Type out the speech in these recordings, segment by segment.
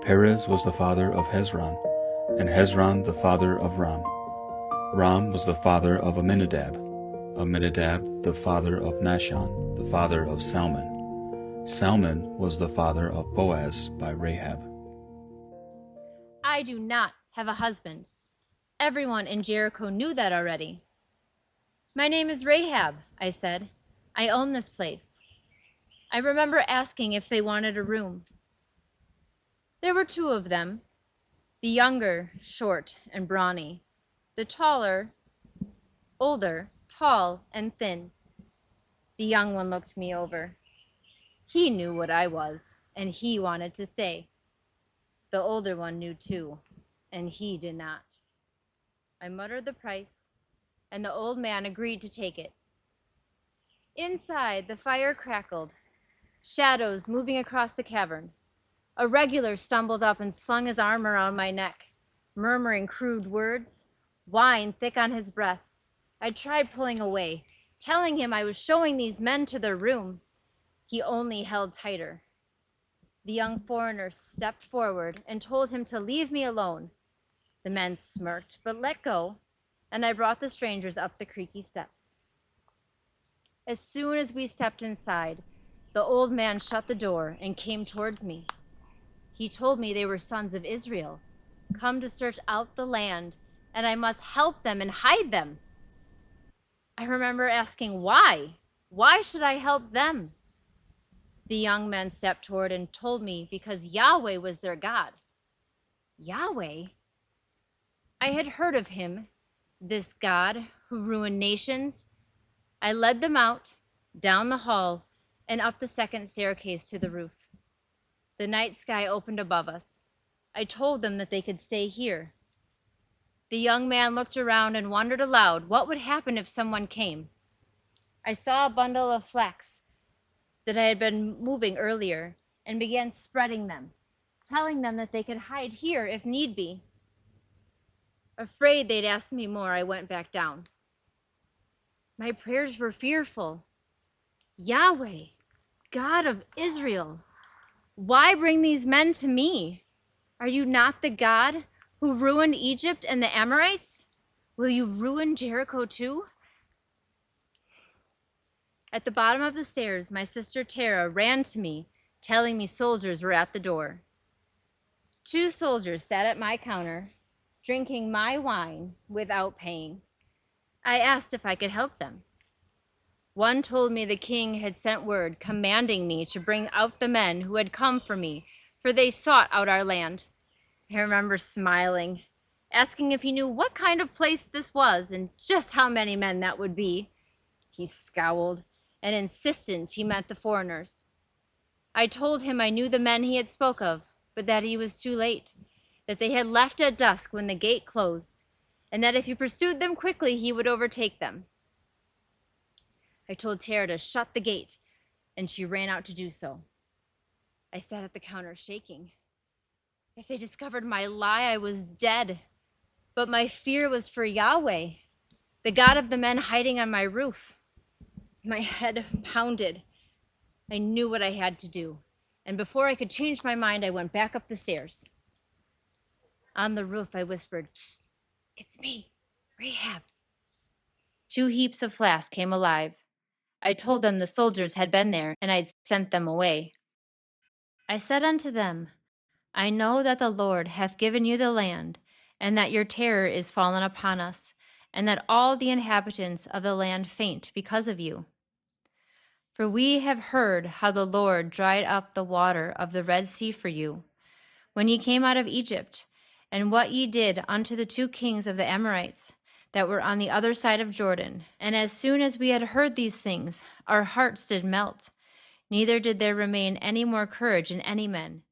Perez was the father of Hezron, and Hezron the father of Ram. Ram was the father of Amminadab, Amminadab the father of Nahshon, the father of Salmon. Salmon was the father of Boaz by Rahab. I do not have a husband. Everyone in Jericho knew that already. My name is Rahab, I said. I own this place. I remember asking if they wanted a room. There were two of them, the younger, short and brawny, the taller, older, tall and thin. The young one looked me over. He knew what I was, and he wanted to stay. The older one knew too, and he did not. I muttered the price, and the old man agreed to take it. Inside, the fire crackled, shadows moving across the cavern. A regular stumbled up and slung his arm around my neck, murmuring crude words, wine thick on his breath. I tried pulling away, telling him I was showing these men to their room. He only held tighter. The young foreigner stepped forward and told him to leave me alone. The men smirked, but let go, and I brought the strangers up the creaky steps. As soon as we stepped inside, the old man shut the door and came towards me. He told me they were sons of Israel, come to search out the land, and I must help them and hide them. I remember asking why. Why should I help them? The young men stepped toward and told me because Yahweh was their God. Yahweh? I had heard of him, this God who ruined nations. I led them out, down the hall, and up the second staircase to the roof. The night sky opened above us. I told them that they could stay here. The young man looked around and wondered aloud what would happen if someone came. I saw a bundle of flax that I had been moving earlier and began spreading them, telling them that they could hide here if need be. Afraid they'd ask me more, I went back down. My prayers were fearful. Yahweh, God of Israel, why bring these men to me? Are you not the God who ruined Egypt and the Amorites? Will you ruin Jericho too? At the bottom of the stairs, my sister Tara ran to me, telling me soldiers were at the door. Two soldiers sat at my counter, drinking my wine without paying. I asked if I could help them. One told me the king had sent word commanding me to bring out the men who had come for me, for they sought out our land. I remember smiling, asking if he knew what kind of place this was and just how many men that would be. He scowled and insisted he meant the foreigners. I told him I knew the men he had spoke of, but that he was too late, that they had left at dusk when the gate closed, and that if he pursued them quickly, he would overtake them. I told Tara to shut the gate, and she ran out to do so. I sat at the counter shaking. If they discovered my lie, I was dead. But my fear was for Yahweh, the God of the men hiding on my roof. My head pounded. I knew what I had to do, and before I could change my mind, I went back up the stairs. On the roof, I whispered, "Psst, it's me, Rahab." Two heaps of flax came alive. I told them the soldiers had been there, and I'd sent them away. I said unto them, I know that the Lord hath given you the land, and that your terror is fallen upon us, and that all the inhabitants of the land faint because of you. For we have heard how the Lord dried up the water of the Red Sea for you, when ye came out of Egypt, and what ye did unto the two kings of the Amorites, that were on the other side of Jordan. And as soon as we had heard these things, our hearts did melt, neither did there remain any more courage in any man.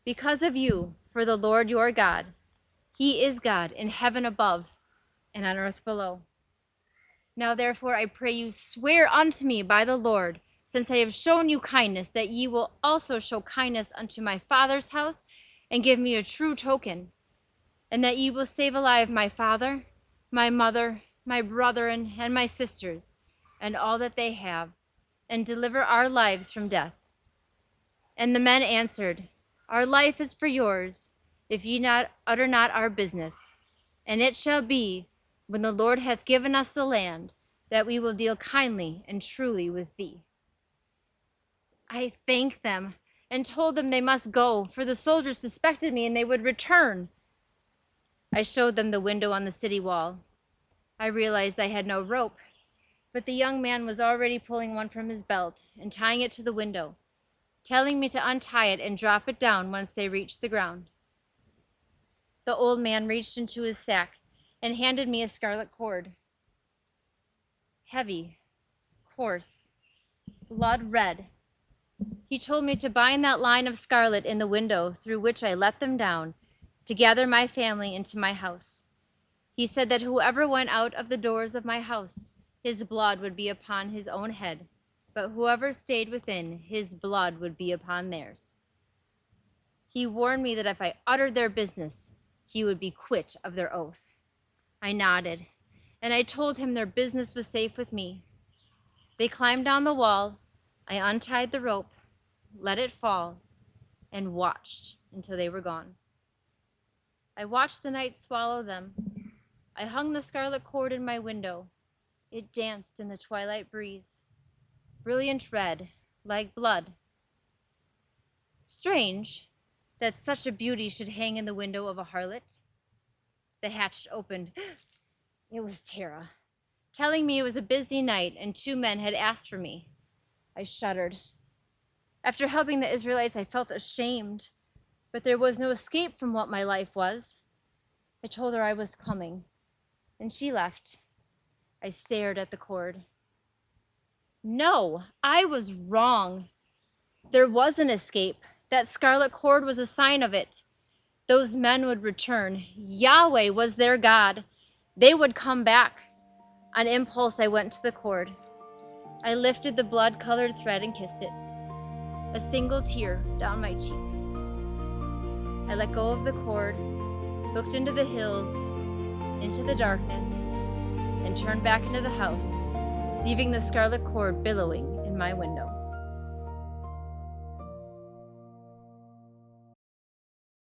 Because of you, for the Lord your God, he is God in heaven above and on earth below. Now therefore I pray you, swear unto me by the Lord, since I have shown you kindness, that ye will also show kindness unto my father's house, and give me a true token, and that ye will save alive my father, my mother, my brethren, and my sisters, and all that they have, and deliver our lives from death. And the men answered, Our life is for yours, if ye not utter not our business. And it shall be, when the Lord hath given us the land, that we will deal kindly and truly with thee. I thanked them and told them they must go, for the soldiers suspected me and they would return. I showed them the window on the city wall. I realized I had no rope, but the young man was already pulling one from his belt and tying it to the window, telling me to untie it and drop it down once they reached the ground. The old man reached into his sack and handed me a scarlet cord. Heavy, coarse, blood red. He told me to bind that line of scarlet in the window through which I let them down, to gather my family into my house. He said that whoever went out of the doors of my house, his blood would be upon his own head, but whoever stayed within, his blood would be upon theirs. He warned me that if I uttered their business, he would be quit of their oath. I nodded, and I told him their business was safe with me. They climbed down the wall. I untied the rope, let it fall, and watched until they were gone. I watched the night swallow them. I hung the scarlet cord in my window. It danced in the twilight breeze, brilliant red, like blood. Strange that such a beauty should hang in the window of a harlot. The hatch opened. It was Tara, telling me it was a busy night and 2 men had asked for me. I shuddered. After helping the Israelites, I felt ashamed, but there was no escape from what my life was. I told her I was coming, and she left. I stared at the cord. No, I was wrong. There was an escape. That scarlet cord was a sign of it. Those men would return. Yahweh was their God. They would come back. On impulse, I went to the cord. I lifted the blood-colored thread and kissed it. A single tear down my cheek. I let go of the cord, looked into the hills, into the darkness, and turned back into the house, leaving the scarlet cord billowing in my window.